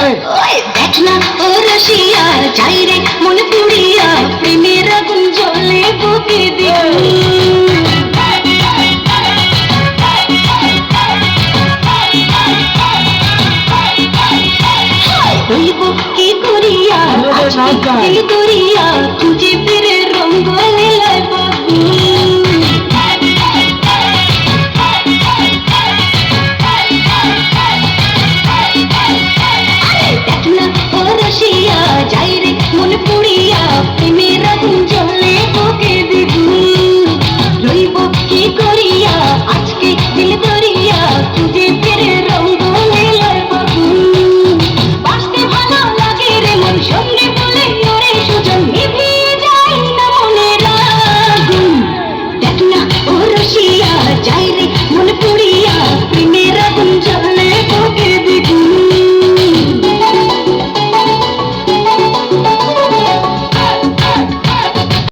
ওই দেখ না ও রসিয়া যাই রে মন পুড়িয়া প্রেমের আগুন জ্বলে বুকে দিন হইব কি করিয়া দিল করিয়া খুঁজে ফিরে রঙ্গ লীলায় বাবু